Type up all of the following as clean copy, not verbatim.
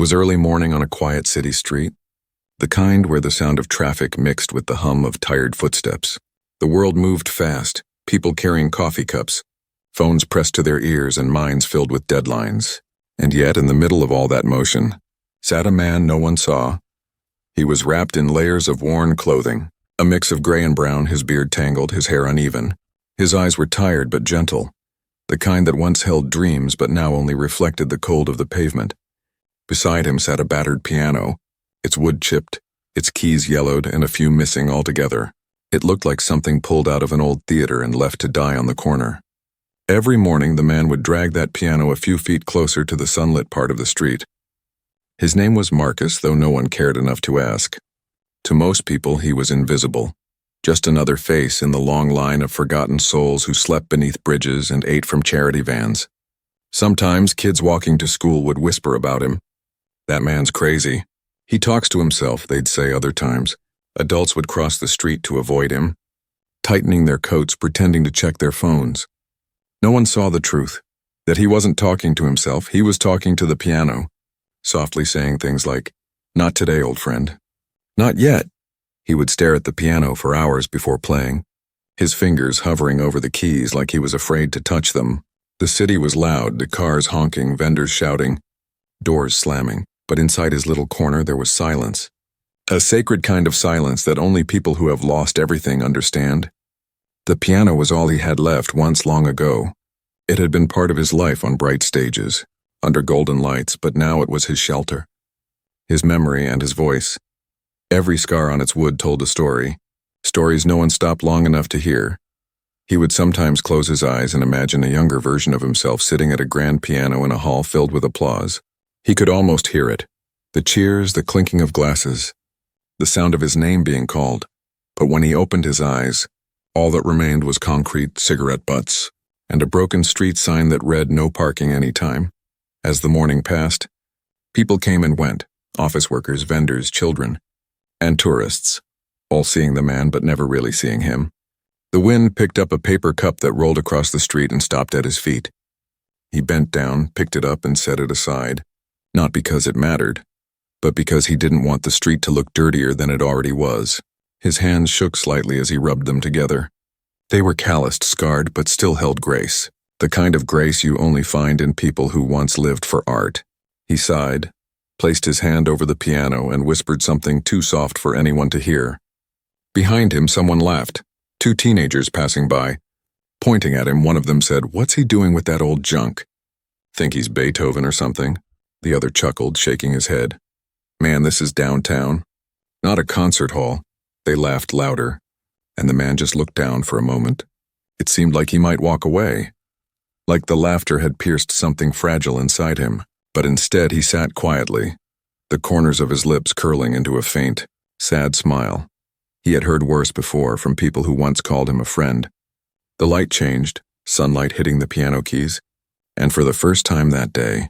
was early morning on a quiet city street, the kind where the sound of traffic mixed with the hum of tired footsteps. The world moved fast, people carrying coffee cups, phones pressed to their ears and minds filled with deadlines. And yet, in the middle of all that motion, sat a man no one saw. He was wrapped in layers of worn clothing, a mix of gray and brown, his beard tangled, his hair uneven. His eyes were tired but gentle, the kind that once held dreams but now only reflected the cold of the pavement. Beside him sat a battered piano, its wood chipped, its keys yellowed, and a few missing altogether. It looked like something pulled out of an old theater and left to die on the corner. Every morning the man would drag that piano a few feet closer to the sunlit part of the street. His name was Marcus, though no one cared enough to ask. To most people he was invisible, just another face in the long line of forgotten souls who slept beneath bridges and ate from charity vans. Sometimes kids walking to school would whisper about him. "That man's crazy. He talks to himself," they'd say other times. Adults would cross the street to avoid him, tightening their coats, pretending to check their phones. No one saw the truth, that he wasn't talking to himself, he was talking to the piano, softly saying things like, "Not today, old friend. Not yet." He would stare at the piano for hours before playing, his fingers hovering over the keys like he was afraid to touch them. The city was loud, the cars honking, vendors shouting, doors slamming, but inside his little corner there was silence. A sacred kind of silence that only people who have lost everything understand. The piano was all he had left once long ago. It had been part of his life on bright stages, under golden lights, but now it was his shelter, his memory and his voice. Every scar on its wood told a story, stories no one stopped long enough to hear. He would sometimes close his eyes and imagine a younger version of himself sitting at a grand piano in a hall filled with applause. He could almost hear it, the cheers, the clinking of glasses, the sound of his name being called. But when he opened his eyes, all that remained was concrete cigarette butts and a broken street sign that read "No parking anytime." As the morning passed, people came and went, office workers, vendors, children, and tourists, all seeing the man but never really seeing him. The wind picked up a paper cup that rolled across the street and stopped at his feet. He bent down, picked it up, and set it aside, not because it mattered, but because he didn't want the street to look dirtier than it already was. His hands shook slightly as he rubbed them together. They were calloused, scarred, but still held grace, the kind of grace you only find in people who once lived for art. He sighed, placed his hand over the piano, and whispered something too soft for anyone to hear. Behind him, someone laughed, 2 teenagers passing by. Pointing at him, one of them said, "What's he doing with that old junk?" "Think he's Beethoven or something?" The other chuckled, shaking his head. "Man, this is downtown. Not a concert hall." They laughed louder, and the man just looked down for a moment. It seemed like he might walk away, like the laughter had pierced something fragile inside him. But instead he sat quietly, the corners of his lips curling into a faint, sad smile. He had heard worse before from people who once called him a friend. The light changed, sunlight hitting the piano keys, and for the first time that day,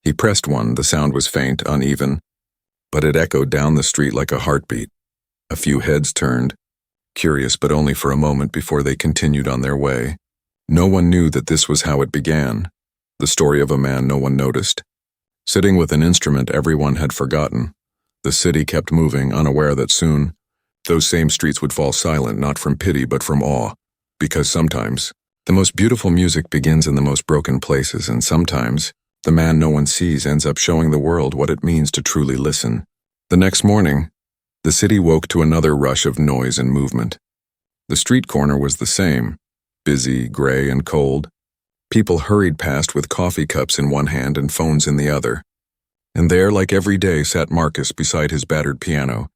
he pressed one. The sound was faint, uneven, but it echoed down the street like a heartbeat. A few heads turned, curious but only for a moment before they continued on their way. No one knew that this was how it began, the story of a man no one noticed. Sitting with an instrument everyone had forgotten, the city kept moving, unaware that soon those same streets would fall silent, not from pity but from awe. Because sometimes the most beautiful music begins in the most broken places, and sometimes the man no one sees ends up showing the world what it means to truly listen. The next morning, the city woke to another rush of noise and movement. The street corner was the same, busy, gray, and cold. People hurried past with coffee cups in one hand and phones in the other. And there, like every day, sat Marcus beside his battered piano,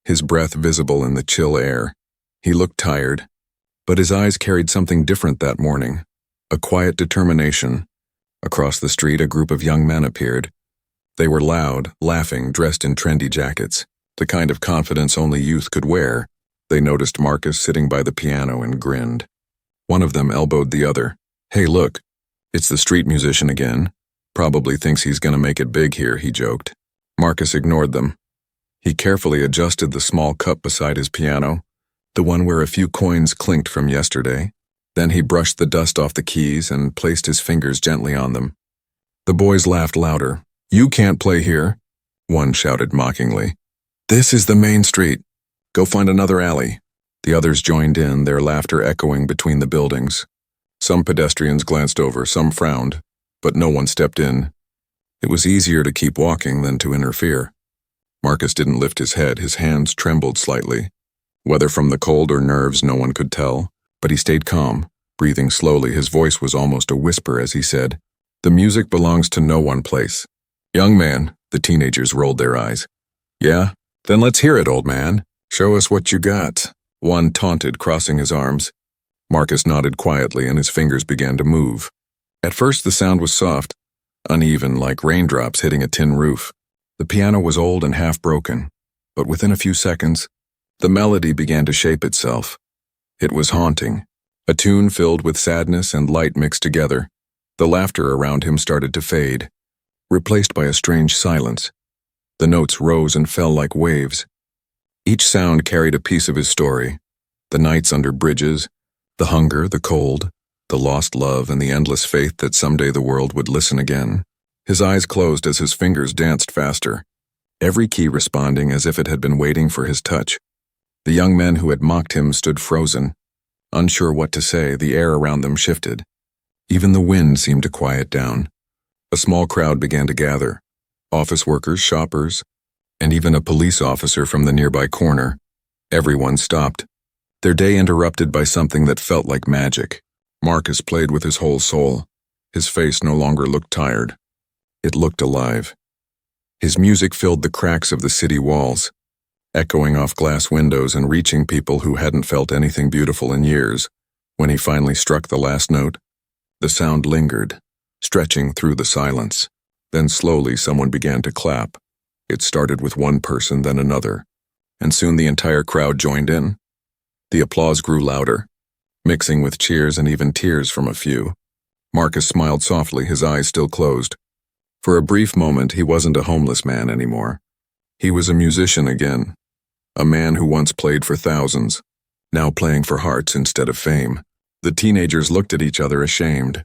his breath visible in the chill air. He looked tired, but his eyes carried something different that morning, a quiet determination. Across the street, a group of young men appeared. They were loud, laughing, dressed in trendy jackets, the kind of confidence only youth could wear. They noticed Marcus sitting by the piano and grinned. One of them elbowed the other. "Hey, look, it's the street musician again. Probably thinks he's gonna make it big here," he joked. Marcus ignored them. He carefully adjusted the small cup beside his piano, the one where a few coins clinked from yesterday. Then he brushed the dust off the keys and placed his fingers gently on them. The boys laughed louder, "You can't play here," one shouted mockingly. "This is the main street. Go find another alley." The others joined in, their laughter echoing between the buildings. Some pedestrians glanced over, some frowned, but no one stepped in. It was easier to keep walking than to interfere. Marcus didn't lift his head, his hands trembled slightly. Whether from the cold or nerves, no one could tell, but he stayed calm, breathing slowly. His voice was almost a whisper as he said, "The music belongs to no one place." "Young man," the teenagers rolled their eyes. "Yeah? Then let's hear it, old man. Show us what you got," one taunted, crossing his arms. Marcus nodded quietly and his fingers began to move. At first the sound was soft, uneven, like raindrops hitting a tin roof. The piano was old and half broken, but within a few seconds, the melody began to shape itself. It was haunting, a tune filled with sadness and light mixed together. The laughter around him started to fade, replaced by a strange silence. The notes rose and fell like waves. Each sound carried a piece of his story. The nights under bridges, the hunger, the cold, the lost love, and the endless faith that someday the world would listen again. His eyes closed as his fingers danced faster, every key responding as if it had been waiting for his touch. The young men who had mocked him stood frozen, unsure what to say. The air around them shifted. Even the wind seemed to quiet down. A small crowd began to gather. Office workers, shoppers, and even a police officer from the nearby corner. Everyone stopped, their day interrupted by something that felt like magic. Marcus played with his whole soul. His face no longer looked tired. It looked alive. His music filled the cracks of the city walls, echoing off glass windows and reaching people who hadn't felt anything beautiful in years. When he finally struck the last note, the sound lingered, stretching through the silence. Then slowly someone began to clap. It started with one person, then another, and soon the entire crowd joined in. The applause grew louder, mixing with cheers and even tears from a few. Marcus smiled softly, his eyes still closed. For a brief moment, he wasn't a homeless man anymore. He was a musician again, a man who once played for thousands, now playing for hearts instead of fame. The teenagers looked at each other ashamed.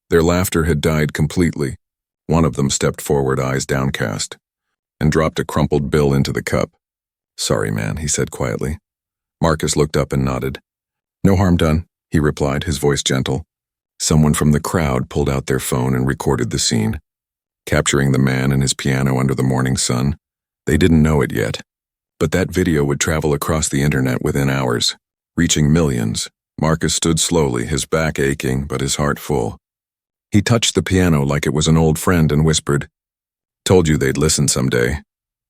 Their laughter had died completely. One of them stepped forward, eyes downcast, and dropped a crumpled bill into the cup. "Sorry, man," he said quietly. Marcus looked up and nodded. "No harm done," he replied, his voice gentle. Someone from the crowd pulled out their phone and recorded the scene, capturing the man and his piano under the morning sun. They didn't know it yet, but that video would travel across the internet within hours, reaching millions. Marcus stood slowly, his back aching but his heart full. He touched the piano like it was an old friend and whispered, "Told you they'd listen someday."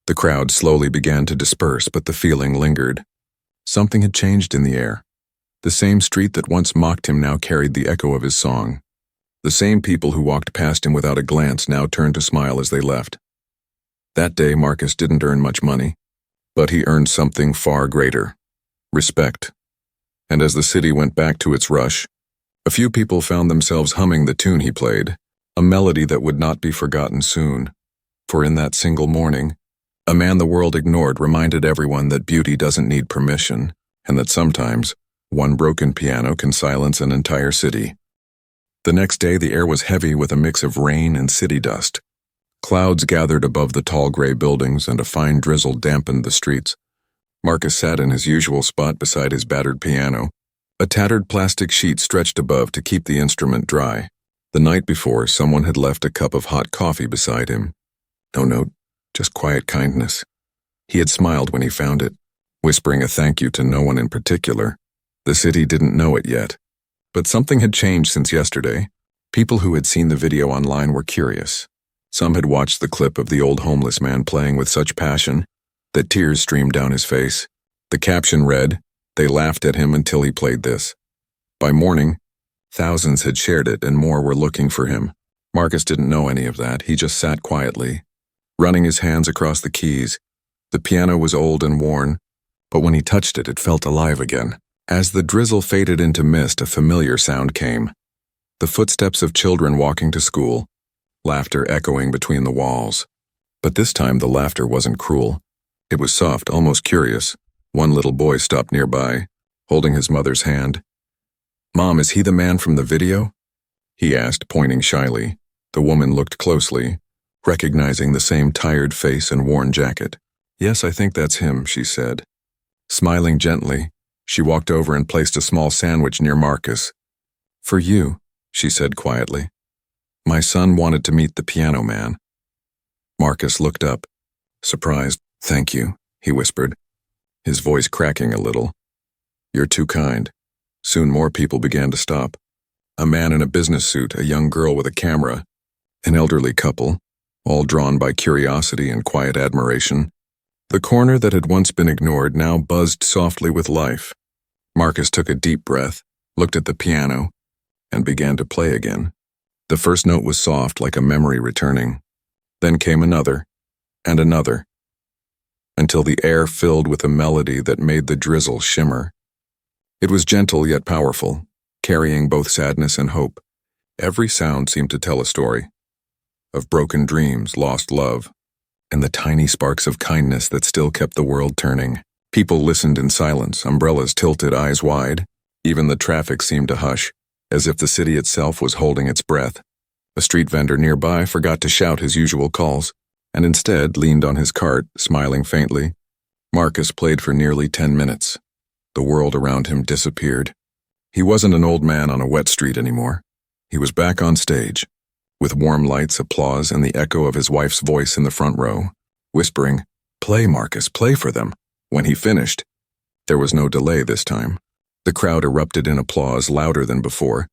The crowd slowly began to disperse, but the feeling lingered. Something had changed in the air. The same street that once mocked him now carried the echo of his song. The same people who walked past him without a glance now turned to smile as they left. That day, Marcus didn't earn much money, but he earned something far greater: respect. And as the city went back to its rush, a few people found themselves humming the tune he played, a melody that would not be forgotten soon. For in that single morning, a man the world ignored reminded everyone that beauty doesn't need permission, and that sometimes one broken piano can silence an entire city. The next day, the air was heavy with a mix of rain and city dust. Clouds gathered above the tall gray buildings, and a fine drizzle dampened the streets. Marcus sat in his usual spot beside his battered piano. A tattered plastic sheet stretched above to keep the instrument dry. The night before, someone had left a cup of hot coffee beside him. No note, just quiet kindness. He had smiled when he found it, whispering a thank you to no one in particular. The city didn't know it yet, but something had changed since yesterday. People who had seen the video online were curious. Some had watched the clip of the old homeless man playing with such passion that tears streamed down his face. The caption read, "They laughed at him until he played this." By morning, thousands had shared it and more were looking for him. Marcus didn't know any of that. He just sat quietly, running his hands across the keys. The piano was old and worn, but when he touched it, it felt alive again. As the drizzle faded into mist, a familiar sound came. The footsteps of children walking to school, laughter echoing between the walls. But this time the laughter wasn't cruel. It was soft, almost curious. One little boy stopped nearby, holding his mother's hand. "Mom, is he the man from the video?" he asked, pointing shyly. The woman looked closely, recognizing the same tired face and worn jacket. "Yes, I think that's him," she said. Smiling gently, she walked over and placed a small sandwich near Marcus. "For you," she said quietly. "My son wanted to meet the piano man." Marcus looked up, surprised. "Thank you," he whispered, his voice cracking a little. "You're too kind." Soon more people began to stop. A man in a business suit, a young girl with a camera, an elderly couple, all drawn by curiosity and quiet admiration. The corner that had once been ignored now buzzed softly with life. Marcus took a deep breath, looked at the piano, and began to play again. The first note was soft, like a memory returning. Then came another, and another, until the air filled with a melody that made the drizzle shimmer. It was gentle yet powerful, carrying both sadness and hope. Every sound seemed to tell a story of broken dreams, lost love, and the tiny sparks of kindness that still kept the world turning. People listened in silence, umbrellas tilted, eyes wide. Even the traffic seemed to hush, as if the city itself was holding its breath. A street vendor nearby forgot to shout his usual calls, and instead leaned on his cart, smiling faintly. Marcus played for nearly 10 minutes. The world around him disappeared. He wasn't an old man on a wet street anymore. He was back on stage, with warm lights, applause, and the echo of his wife's voice in the front row, whispering, "Play, Marcus, play for them." When he finished, there was no delay this time. The crowd erupted in applause louder than before.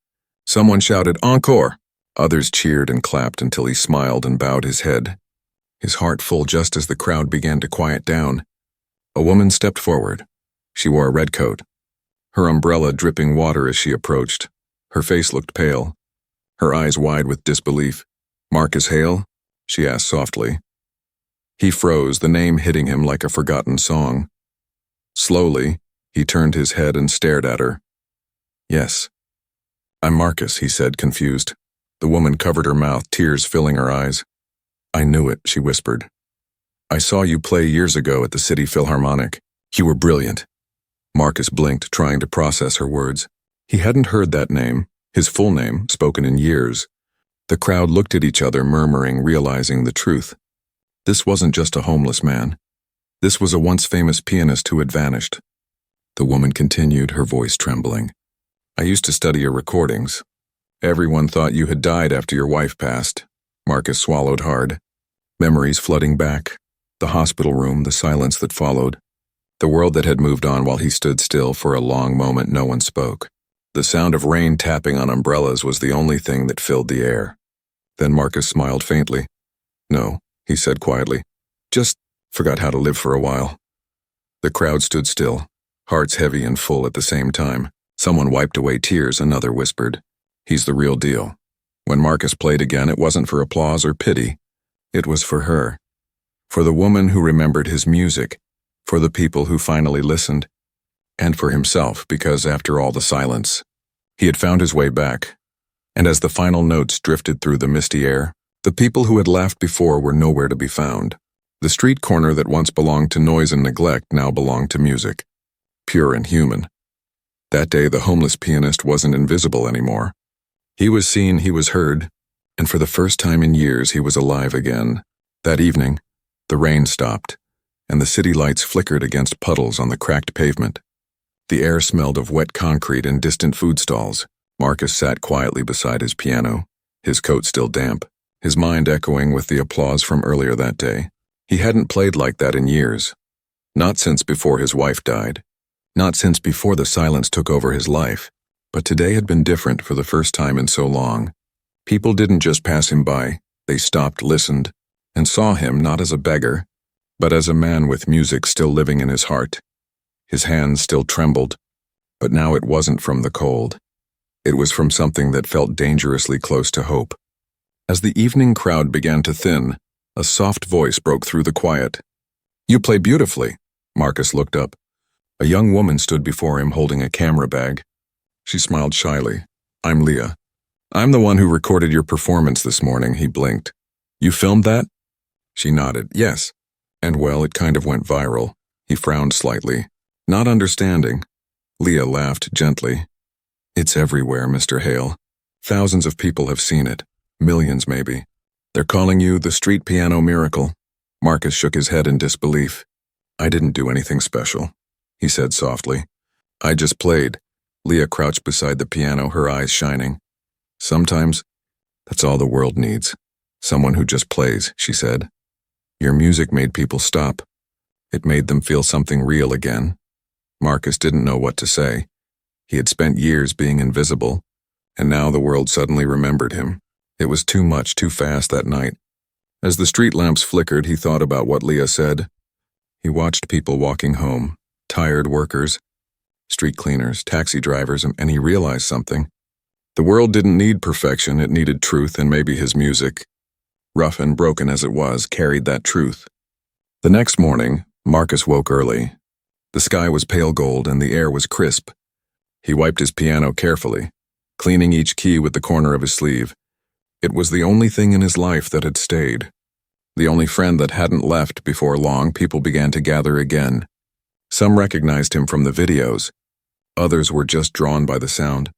Someone shouted, "Encore!" Others cheered and clapped until he smiled and bowed his head, his heart full just as the crowd began to quiet down. A woman stepped forward. She wore a red coat, her umbrella dripping water as she approached. Her face looked pale, her eyes wide with disbelief. "Marcus Hale?" she asked softly. He froze, the name hitting him like a forgotten song. Slowly, he turned his head and stared at her. "Yes. I'm Marcus," he said, confused. The woman covered her mouth, tears filling her eyes. "I knew it," she whispered. "I saw you play years ago at the City Philharmonic. You were brilliant." Marcus blinked, trying to process her words. He hadn't heard that name, his full name, spoken in years. The crowd looked at each other, murmuring, realizing the truth. This wasn't just a homeless man. This was a once famous pianist who had vanished. The woman continued, her voice trembling. "I used to study your recordings. Everyone thought you had died after your wife passed." Marcus swallowed hard. Memories flooding back. The hospital room, the silence that followed. The world that had moved on while he stood still. For a long moment no one spoke. The sound of rain tapping on umbrellas was the only thing that filled the air. Then Marcus smiled faintly. "No," he said quietly. "Just forgot how to live for a while." The crowd stood still, hearts heavy and full at the same time. Someone wiped away tears, another whispered, "He's the real deal." When Marcus played again, it wasn't for applause or pity. It was for her. For the woman who remembered his music, for the people who finally listened, and for himself, because after all the silence, he had found his way back. And as the final notes drifted through the misty air, the people who had laughed before were nowhere to be found. The street corner that once belonged to noise and neglect now belonged to music, pure and human. That day the homeless pianist wasn't invisible anymore. He was seen, he was heard, and for the first time in years he was alive again. That evening, the rain stopped, and the city lights flickered against puddles on the cracked pavement. The air smelled of wet concrete and distant food stalls. Marcus sat quietly beside his piano, his coat still damp, his mind echoing with the applause from earlier that day. He hadn't played like that in years. Not since before his wife died. Not since before the silence took over his life. But today had been different for the first time in so long. People didn't just pass him by. They stopped, listened, and saw him not as a beggar, but as a man with music still living in his heart. His hands still trembled, but now it wasn't from the cold. It was from something that felt dangerously close to hope. As the evening crowd began to thin, a soft voice broke through the quiet. "You play beautifully." Marcus looked up. A young woman stood before him holding a camera bag. She smiled shyly. "I'm Leah. I'm the one who recorded your performance this morning." He blinked. "You filmed that?" She nodded. "Yes. And well, it kind of went viral." He frowned slightly, not understanding. Leah laughed gently. "It's everywhere, Mr. Hale. Thousands of people have seen it. Millions, maybe. They're calling you the street piano miracle. Marcus shook his head in disbelief. I didn't do anything special, he said softly. I just played. Leah crouched beside the piano, her eyes shining. Sometimes, that's all the world needs. Someone who just plays, she said. Your music made people stop. It made them feel something real again. Marcus didn't know what to say. He had spent years being invisible, and now the world suddenly remembered him. It was too much, too fast that night. As the street lamps flickered, he thought about what Leah said. He watched people walking home, tired workers, street cleaners, taxi drivers, and he realized something. The world didn't need perfection, it needed truth, and maybe his music, rough and broken as it was, carried that truth. The next morning, Marcus woke early. The sky was pale gold and the air was crisp. He wiped his piano carefully, cleaning each key with the corner of his sleeve. It was the only thing in his life that had stayed. The only friend that hadn't left. Before long, people began to gather again. Some recognized him from the videos. Others were just drawn by the sound.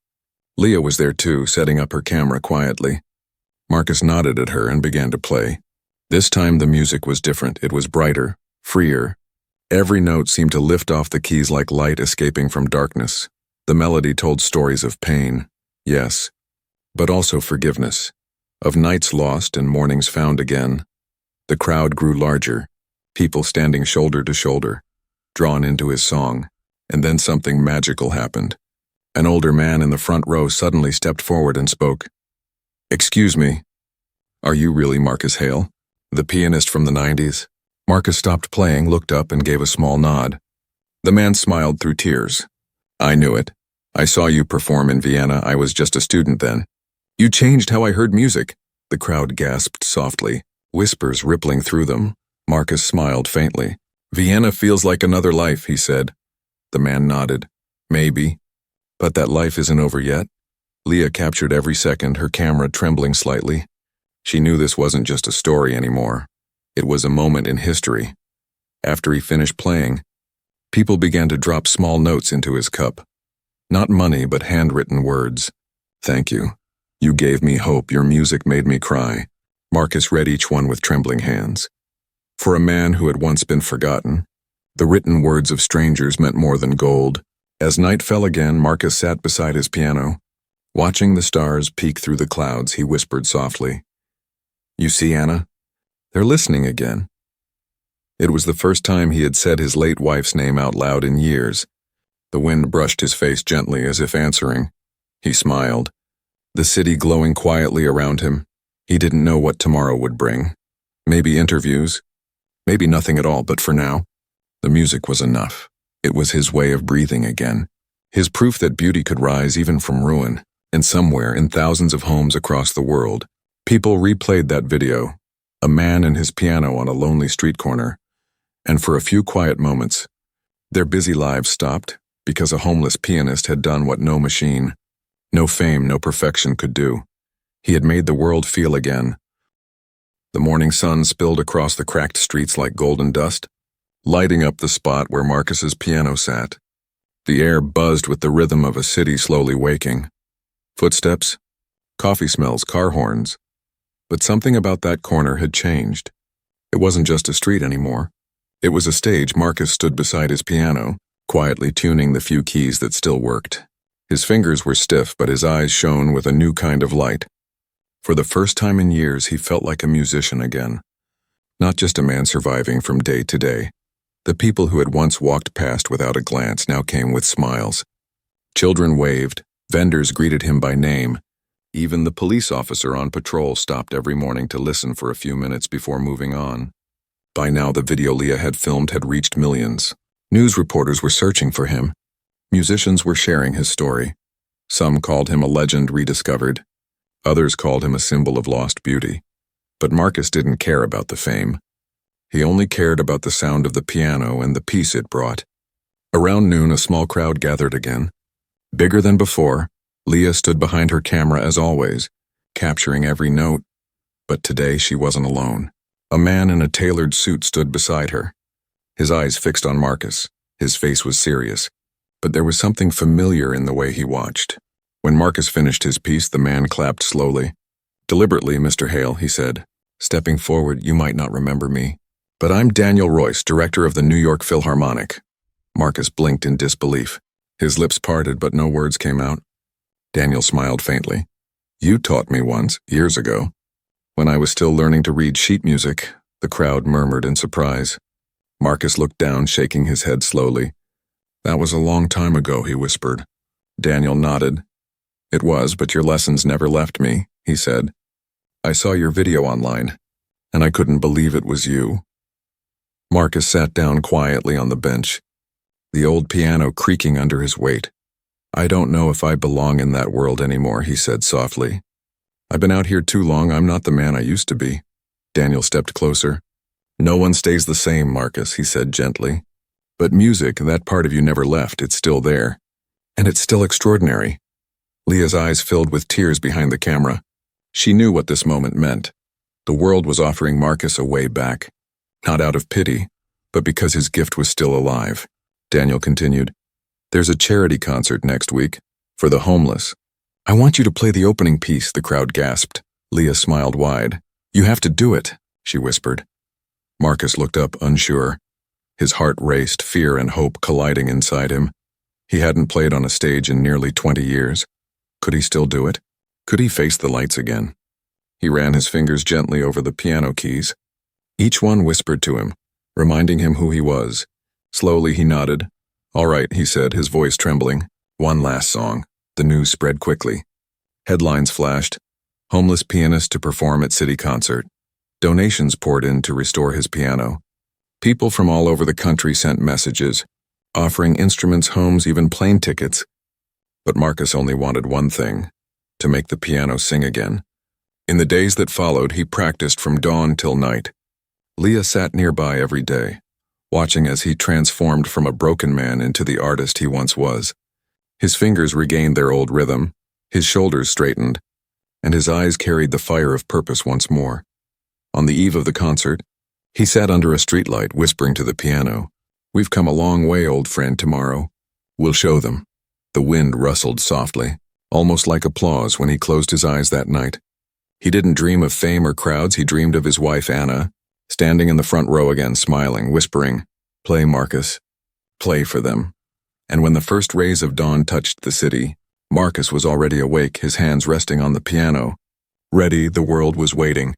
Leah was there too, setting up her camera quietly. Marcus nodded at her and began to play. This time the music was different. It was brighter, freer. Every note seemed to lift off the keys like light escaping from darkness. The melody told stories of pain, yes, but also forgiveness, of nights lost and mornings found again. The crowd grew larger, people standing shoulder to shoulder, drawn into his song, and then something magical happened. An older man in the front row suddenly stepped forward and spoke. Excuse me, are you really Marcus Hale, the pianist from the 90s? Marcus stopped playing, looked up, and gave a small nod. The man smiled through tears. I knew it. I saw you perform in Vienna. I was just a student then. You changed how I heard music. The crowd gasped softly, whispers rippling through them. Marcus smiled faintly. Vienna feels like another life, he said. The man nodded. Maybe. But that life isn't over yet. Leah captured every second, her camera trembling slightly. She knew this wasn't just a story anymore. It was a moment in history. After he finished playing, people began to drop small notes into his cup. Not money, but handwritten words. Thank you. You gave me hope. Your music made me cry. Marcus read each one with trembling hands. For a man who had once been forgotten, the written words of strangers meant more than gold. As night fell again, Marcus sat beside his piano. Watching the stars peek through the clouds, he whispered softly, You see, Anna? They're listening again. It was the first time he had said his late wife's name out loud in years. The wind brushed his face gently as if answering. He smiled, the city glowing quietly around him. He didn't know what tomorrow would bring. Maybe interviews, maybe nothing at all, but for now, the music was enough. It was his way of breathing again, his proof that beauty could rise even from ruin. And somewhere in thousands of homes across the world, people replayed that video, a man and his piano on a lonely street corner, and for a few quiet moments, their busy lives stopped because a homeless pianist had done what no machine, no fame, no perfection could do. He had made the world feel again. The morning sun spilled across the cracked streets like golden dust, lighting up the spot where Marcus's piano sat. The air buzzed with the rhythm of a city slowly waking. Footsteps, coffee smells, car horns. But something about that corner had changed. It wasn't just a street anymore. It was a stage. Marcus stood beside his piano, quietly tuning the few keys that still worked. His fingers were stiff, but his eyes shone with a new kind of light. For the first time in years, he felt like a musician again. Not just a man surviving from day to day. The people who had once walked past without a glance now came with smiles. Children waved, vendors greeted him by name. Even the police officer on patrol stopped every morning to listen for a few minutes before moving on. By now, the video Leah had filmed had reached millions. News reporters were searching for him. Musicians were sharing his story. Some called him a legend rediscovered. Others called him a symbol of lost beauty. But Marcus didn't care about the fame. He only cared about the sound of the piano and the peace it brought. Around noon, a small crowd gathered again. Bigger than before, Leah stood behind her camera as always, capturing every note. But today she wasn't alone. A man in a tailored suit stood beside her, his eyes fixed on Marcus. His face was serious, but there was something familiar in the way he watched. When Marcus finished his piece, the man clapped slowly. Deliberately, Mr. Hale, he said. Stepping forward, you might not remember me, but I'm Daniel Royce, director of the New York Philharmonic. Marcus blinked in disbelief. His lips parted, but no words came out. Daniel smiled faintly. You taught me once, years ago. When I was still learning to read sheet music, the crowd murmured in surprise. Marcus looked down, shaking his head slowly. That was a long time ago, he whispered. Daniel nodded. It was, but your lessons never left me, he said. I saw your video online, and I couldn't believe it was you. Marcus sat down quietly on the bench, the old piano creaking under his weight. I don't know if I belong in that world anymore, he said softly. I've been out here too long, I'm not the man I used to be. Daniel stepped closer. No one stays the same, Marcus, he said gently. But music, that part of you never left, it's still there. And it's still extraordinary. Leah's eyes filled with tears behind the camera. She knew what this moment meant. The world was offering Marcus a way back. Not out of pity, but because his gift was still alive. Daniel continued. There's a charity concert next week, for the homeless. I want you to play the opening piece, the crowd gasped. Leah smiled wide. You have to do it, she whispered. Marcus looked up, unsure. His heart raced, fear and hope colliding inside him. He hadn't played on a stage in nearly 20 years. Could he still do it? Could he face the lights again? He ran his fingers gently over the piano keys. Each one whispered to him, reminding him who he was. Slowly he nodded. All right, he said, his voice trembling. One last song. The news spread quickly. Headlines flashed. Homeless pianist to perform at city concert. Donations poured in to restore his piano. People from all over the country sent messages, offering instruments, homes, even plane tickets. But Marcus only wanted one thing, to make the piano sing again. In the days that followed, he practiced from dawn till night. Leah sat nearby every day, watching as he transformed from a broken man into the artist he once was. His fingers regained their old rhythm, his shoulders straightened, and his eyes carried the fire of purpose once more. On the eve of the concert, he sat under a streetlight whispering to the piano, We've come a long way, old friend, tomorrow. We'll show them. The wind rustled softly, almost like applause when he closed his eyes that night. He didn't dream of fame or crowds, he dreamed of his wife Anna, standing in the front row again, smiling, whispering, Play, Marcus. Play for them. And when the first rays of dawn touched the city, Marcus was already awake, his hands resting on the piano. Ready, the world was waiting.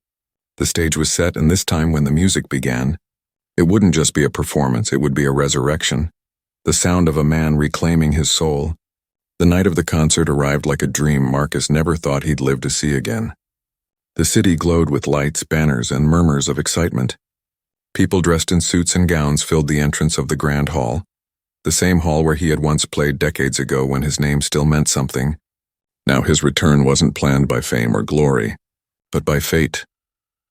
The stage was set, and this time when the music began, it wouldn't just be a performance, it would be a resurrection. The sound of a man reclaiming his soul. The night of the concert arrived like a dream Marcus never thought he'd live to see again. The city glowed with lights, banners, and murmurs of excitement. People dressed in suits and gowns filled the entrance of the grand hall, the same hall where he had once played decades ago when his name still meant something. Now his return wasn't planned by fame or glory, but by fate,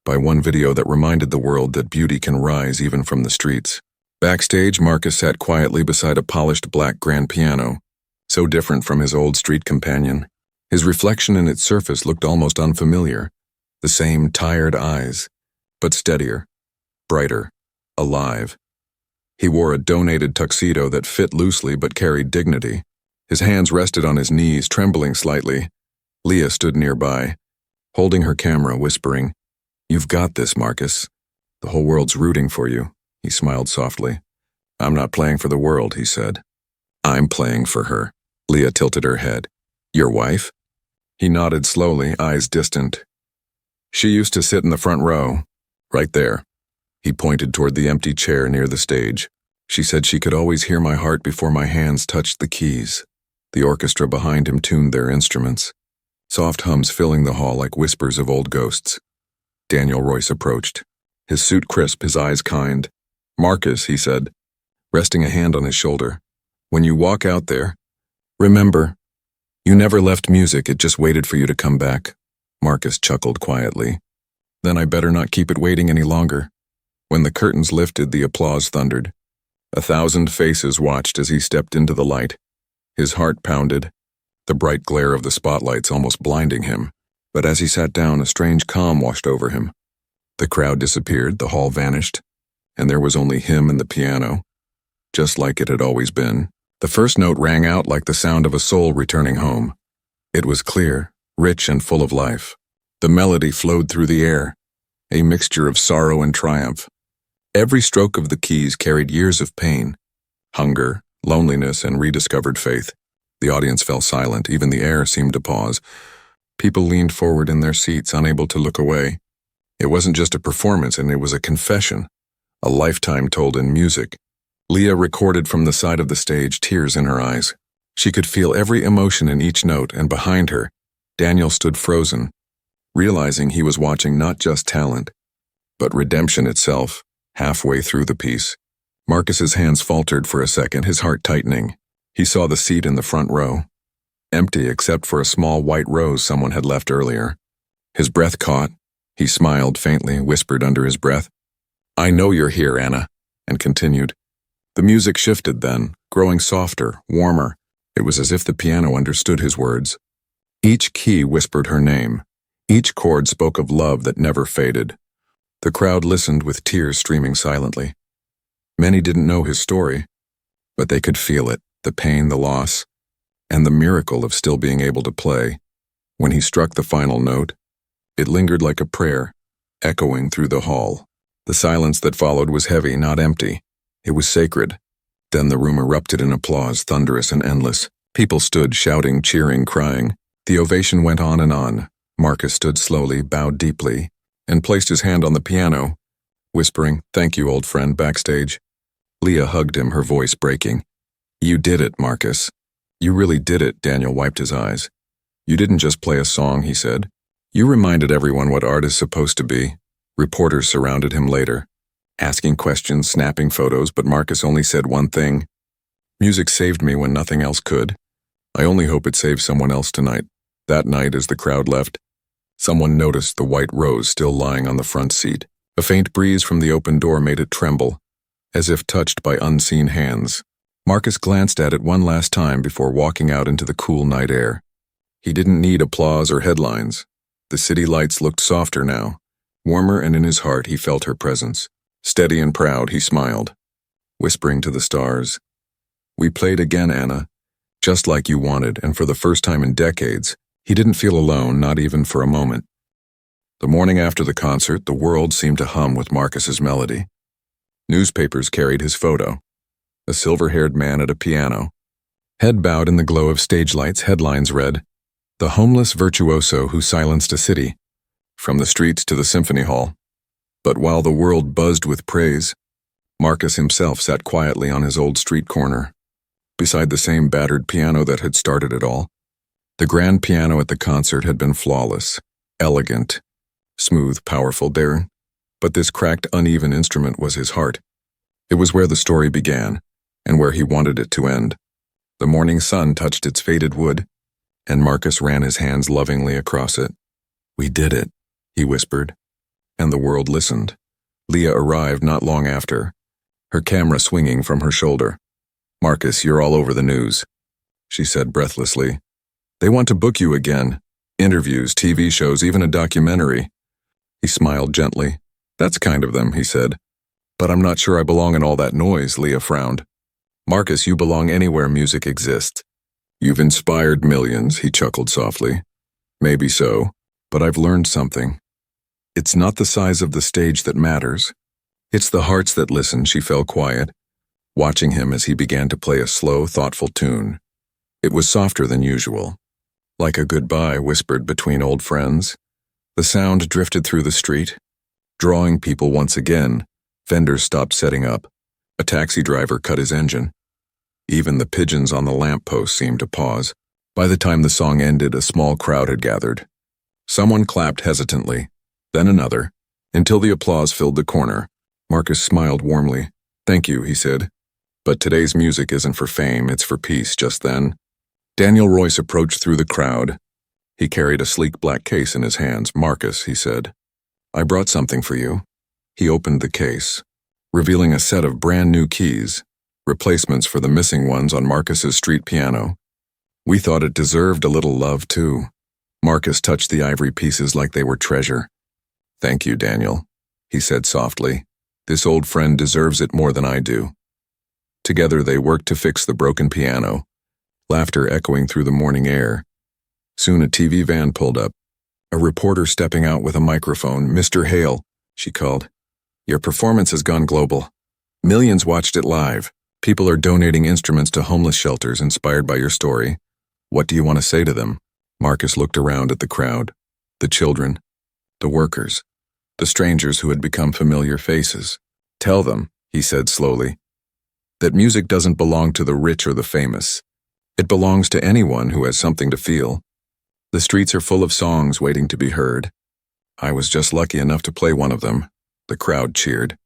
by one video that reminded the world that beauty can rise even from the streets. Backstage, Marcus sat quietly beside a polished black grand piano, so different from his old street companion. His reflection in its surface looked almost unfamiliar. The same tired eyes, but steadier, brighter, alive. He wore a donated tuxedo that fit loosely but carried dignity. His hands rested on his knees, trembling slightly. Leah stood nearby, holding her camera, whispering, You've got this, Marcus. The whole world's rooting for you. He smiled softly. I'm not playing for the world, he said. I'm playing for her. Leah tilted her head. Your wife? He nodded slowly, eyes distant. She used to sit in the front row, right there. He pointed toward the empty chair near the stage. She said she could always hear my heart before my hands touched the keys. The orchestra behind him tuned their instruments, soft hums filling the hall like whispers of old ghosts. Daniel Royce approached, his suit crisp, his eyes kind. Marcus, he said, resting a hand on his shoulder, when you walk out there, remember, you never left music, it just waited for you to come back. Marcus chuckled quietly. Then I better not keep it waiting any longer. When the curtains lifted, the applause thundered. 1,000 faces watched as he stepped into the light. His heart pounded, the bright glare of the spotlights almost blinding him. But as he sat down, a strange calm washed over him. The crowd disappeared, the hall vanished, and there was only him and the piano, just like it had always been. The first note rang out like the sound of a soul returning home. It was clear, rich and full of life. The melody flowed through the air, a mixture of sorrow and triumph. Every stroke of the keys carried years of pain, hunger, loneliness, and rediscovered faith. The audience fell silent, even the air seemed to pause. People leaned forward in their seats, unable to look away. It wasn't just a performance, and it was a confession, a lifetime told in music. Leah recorded from the side of the stage, tears in her eyes. She could feel every emotion in each note, and behind her, Daniel stood frozen, realizing he was watching not just talent, but redemption itself. Halfway through the piece, Marcus's hands faltered for a second, his heart tightening. He saw the seat in the front row, empty except for a small white rose someone had left earlier. His breath caught. He smiled faintly, whispered under his breath, "I know you're here, Anna," and continued. The music shifted then, growing softer, warmer. It was as if the piano understood his words. Each key whispered her name. Each chord spoke of love that never faded. The crowd listened with tears streaming silently. Many didn't know his story, but they could feel it, the pain, the loss, and the miracle of still being able to play. When he struck the final note, it lingered like a prayer, echoing through the hall. The silence that followed was heavy, not empty. It was sacred. Then the room erupted in applause, thunderous and endless. People stood, shouting, cheering, crying. The ovation went on and on. Marcus stood slowly, bowed deeply, and placed his hand on the piano, whispering, "Thank you, old friend," backstage. Leah hugged him, her voice breaking. "You did it, Marcus. You really did it," Daniel wiped his eyes. "You didn't just play a song," he said. "You reminded everyone what art is supposed to be." Reporters surrounded him later, asking questions, snapping photos, but Marcus only said one thing. "Music saved me when nothing else could. I only hope it saves someone else tonight." That night, as the crowd left, someone noticed the white rose still lying on the front seat. A faint breeze from the open door made it tremble, as if touched by unseen hands. Marcus glanced at it one last time before walking out into the cool night air. He didn't need applause or headlines. The city lights looked softer now, warmer, and in his heart he felt her presence. Steady and proud, he smiled, whispering to the stars, "We played again, Anna, just like you wanted," and for the first time in decades, he didn't feel alone, not even for a moment. The morning after the concert, the world seemed to hum with Marcus's melody. Newspapers carried his photo, a silver-haired man at a piano. Head bowed in the glow of stage lights, headlines read, "The homeless virtuoso who silenced a city, from the streets to the symphony hall." But while the world buzzed with praise, Marcus himself sat quietly on his old street corner, beside the same battered piano that had started it all. The grand piano at the concert had been flawless, elegant, smooth, powerful, daring. But this cracked, uneven instrument was his heart. It was where the story began, and where he wanted it to end. The morning sun touched its faded wood, and Marcus ran his hands lovingly across it. "We did it," he whispered, and the world listened. Leah arrived not long after, her camera swinging from her shoulder. "Marcus, you're all over the news," she said breathlessly. "They want to book you again. Interviews, TV shows, even a documentary." He smiled gently. "That's kind of them," he said. "But I'm not sure I belong in all that noise," Leah frowned. "Marcus, you belong anywhere music exists. You've inspired millions," he chuckled softly. "Maybe so, but I've learned something. It's not the size of the stage that matters. It's the hearts that listen." She fell quiet, watching him as he began to play a slow, thoughtful tune. It was softer than usual, like a goodbye whispered between old friends. The sound drifted through the street, drawing people once again. Vendors stopped setting up. A taxi driver cut his engine. Even the pigeons on the lamppost seemed to pause. By the time the song ended, a small crowd had gathered. Someone clapped hesitantly, then another, until the applause filled the corner. Marcus smiled warmly. "Thank you," he said. "But today's music isn't for fame, it's for peace." Just then, Daniel Royce approached through the crowd. He carried a sleek black case in his hands. "Marcus," he said, "I brought something for you." He opened the case, revealing a set of brand new keys, replacements for the missing ones on Marcus's street piano. "We thought it deserved a little love, too." Marcus touched the ivory pieces like they were treasure. "Thank you, Daniel," he said softly. "This old friend deserves it more than I do." Together they worked to fix the broken piano, laughter echoing through the morning air. Soon a TV van pulled up, a reporter stepping out with a microphone. "Mr. Hale, she called. Your performance has gone global. Millions watched it live. People are donating instruments to homeless shelters inspired by your story. What do you want to say to them? Marcus looked around at the crowd. The children, the workers, the strangers who had become familiar faces. Tell them, he said slowly, that music doesn't belong to the rich or the famous. It belongs to anyone who has something to feel. The streets are full of songs waiting to be heard. I was just lucky enough to play one of them. The crowd cheered,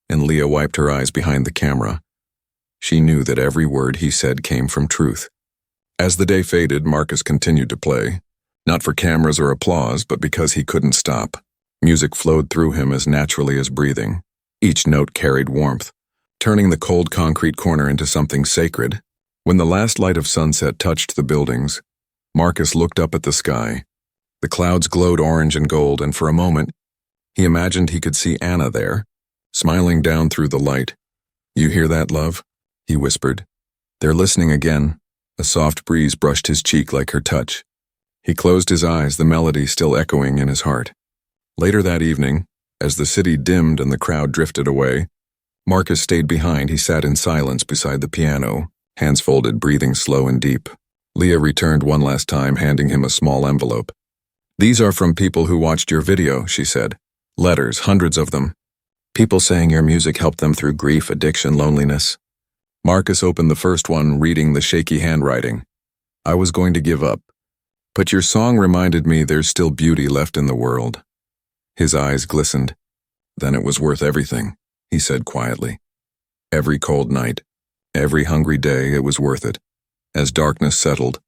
and Leah wiped her eyes behind the camera. She knew that every word he said came from truth. As the day faded, Marcus continued to play, not for cameras or applause, but because he couldn't stop. Music flowed through him as naturally as breathing. Each note carried warmth, turning the cold concrete corner into something sacred. When the last light of sunset touched the buildings, Marcus looked up at the sky. The clouds glowed orange and gold, and for a moment, he imagined he could see Anna there, smiling down through the light. You hear that, love? He whispered. They're listening again. A soft breeze brushed his cheek like her touch. He closed his eyes, the melody still echoing in his heart. Later that evening, as the city dimmed and the crowd drifted away, Marcus stayed behind. He sat in silence beside the piano, hands folded, breathing slow and deep. Leah returned one last time, handing him a small envelope. These are from people who watched your video, she said. Letters, hundreds of them. People saying your music helped them through grief, addiction, loneliness. Marcus opened the first one, reading the shaky handwriting. I was going to give up, but your song reminded me there's still beauty left in the world. His eyes glistened. Then it was worth everything, he said quietly. Every cold night, every hungry day, it was worth it. As darkness settled,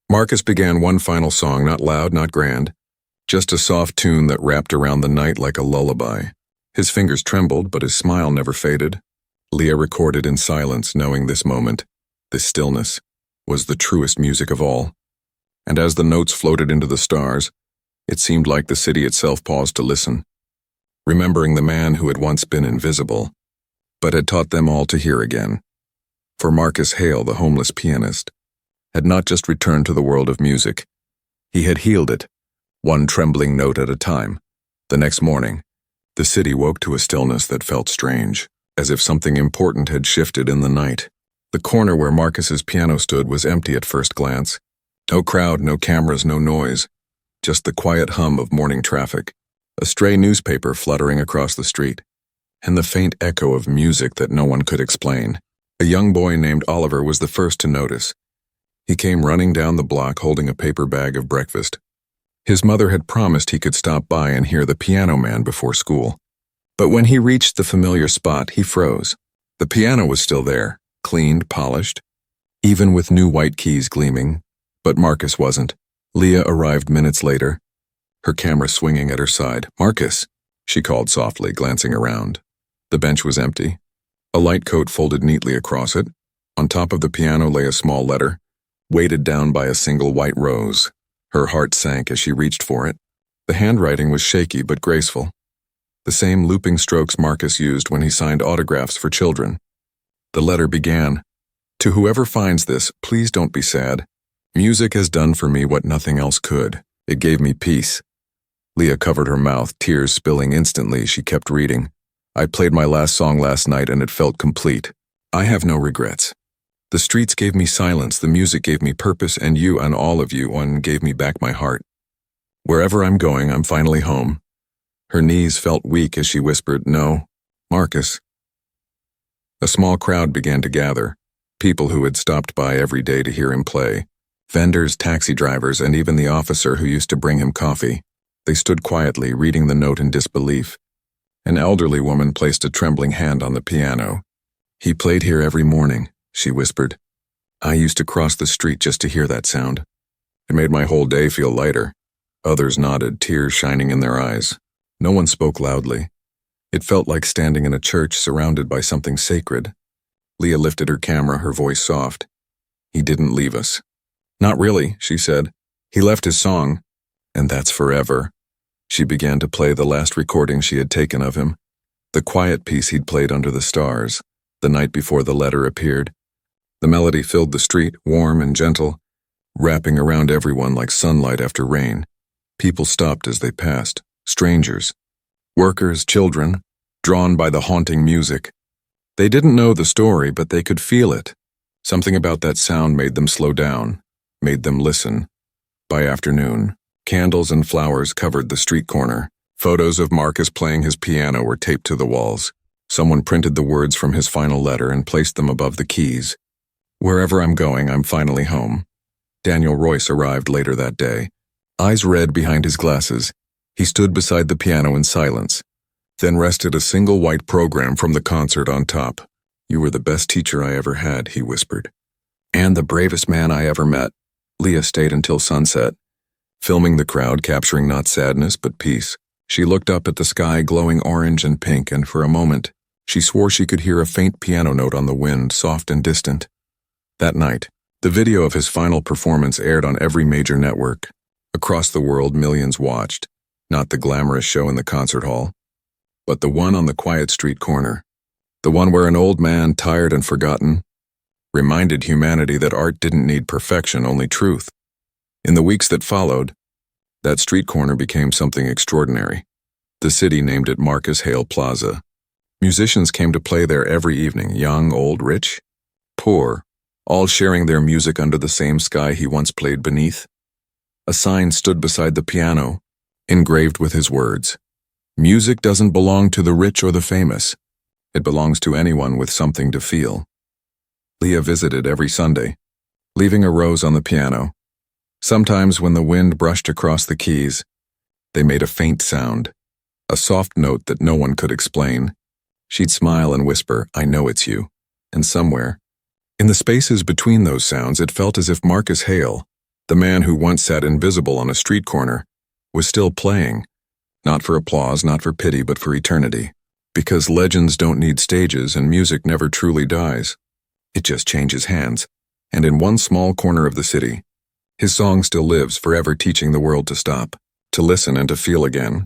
Marcus began one final song, not loud, not grand, just a soft tune that wrapped around the night like a lullaby. His fingers trembled, but his smile never faded. Leah recorded in silence, knowing this moment, this stillness, was the truest music of all. And as the notes floated into the stars, it seemed like the city itself paused to listen, remembering the man who had once been invisible, but had taught them all to hear again. For Marcus Hale, the homeless pianist, had not just returned to the world of music. He had healed it, one trembling note at a time. The next morning, the city woke to a stillness that felt strange, as if something important had shifted in the night. The corner where Marcus's piano stood was empty at first glance. No crowd, no cameras, no noise. Just the quiet hum of morning traffic, a stray newspaper fluttering across the street, and the faint echo of music that no one could explain. A young boy named Oliver was the first to notice. He came running down the block holding a paper bag of breakfast. His mother had promised he could stop by and hear the piano man before school. But when he reached the familiar spot, he froze. The piano was still there, cleaned, polished, even with new white keys gleaming. But Marcus wasn't. Leah arrived minutes later, her camera swinging at her side. Marcus, she called softly, glancing around. The bench was empty. A light coat folded neatly across it. On top of the piano lay a small letter, weighted down by a single white rose. Her heart sank as she reached for it. The handwriting was shaky but graceful. The same looping strokes Marcus used when he signed autographs for children. The letter began, To whoever finds this, please don't be sad. Music has done for me what nothing else could. It gave me peace. Leah covered her mouth, tears spilling instantly. She kept reading. I played my last song last night and it felt complete. I have no regrets. The streets gave me silence, the music gave me purpose, and you and all of you gave me back my heart. Wherever I'm going, I'm finally home. Her knees felt weak as she whispered, No, Marcus. A small crowd began to gather, people who had stopped by every day to hear him play. Vendors, taxi drivers, and even the officer who used to bring him coffee. They stood quietly, reading the note in disbelief. An elderly woman placed a trembling hand on the piano. He played here every morning, she whispered. I used to cross the street just to hear that sound. It made my whole day feel lighter. Others nodded, tears shining in their eyes. No one spoke loudly. It felt like standing in a church surrounded by something sacred. Leah lifted her camera, her voice soft. He didn't leave us. Not really, she said. He left his song, and that's forever. She began to play the last recording she had taken of him, the quiet piece he'd played under the stars, the night before the letter appeared. The melody filled the street, warm and gentle, wrapping around everyone like sunlight after rain. People stopped as they passed, strangers, Workers, children, drawn by the haunting music. They didn't know the story, but they could feel it. Something about that sound made them slow down, made them listen. By afternoon, candles and flowers covered the street corner. Photos of Marcus playing his piano were taped to the walls. Someone printed the words from his final letter and placed them above the keys. Wherever I'm going, I'm finally home. Daniel Royce arrived later that day. Eyes red behind his glasses, he stood beside the piano in silence, then rested a single white program from the concert on top. "You were the best teacher I ever had," he whispered. "And the bravest man I ever met." Leah stayed until sunset, filming the crowd, capturing not sadness but peace. She looked up at the sky glowing orange and pink, and for a moment, she swore she could hear a faint piano note on the wind, soft and distant. That night, the video of his final performance aired on every major network. Across the world, millions watched, not the glamorous show in the concert hall, but the one on the quiet street corner, the one where an old man, tired and forgotten, reminded humanity that art didn't need perfection, only truth. In the weeks that followed, that street corner became something extraordinary. The city named it Marcus Hale Plaza. Musicians came to play there every evening, young, old, rich, poor, all sharing their music under the same sky he once played beneath. A sign stood beside the piano, engraved with his words, "Music doesn't belong to the rich or the famous. It belongs to anyone with something to feel." Leah visited every Sunday, leaving a rose on the piano. Sometimes when the wind brushed across the keys, they made a faint sound, a soft note that no one could explain. She'd smile and whisper, "I know it's you." And somewhere, in the spaces between those sounds, it felt as if Marcus Hale, the man who once sat invisible on a street corner, was still playing, not for applause, not for pity, but for eternity. Because legends don't need stages and music never truly dies. It just changes hands. And in one small corner of the city, his song still lives, forever teaching the world to stop, to listen and to feel again.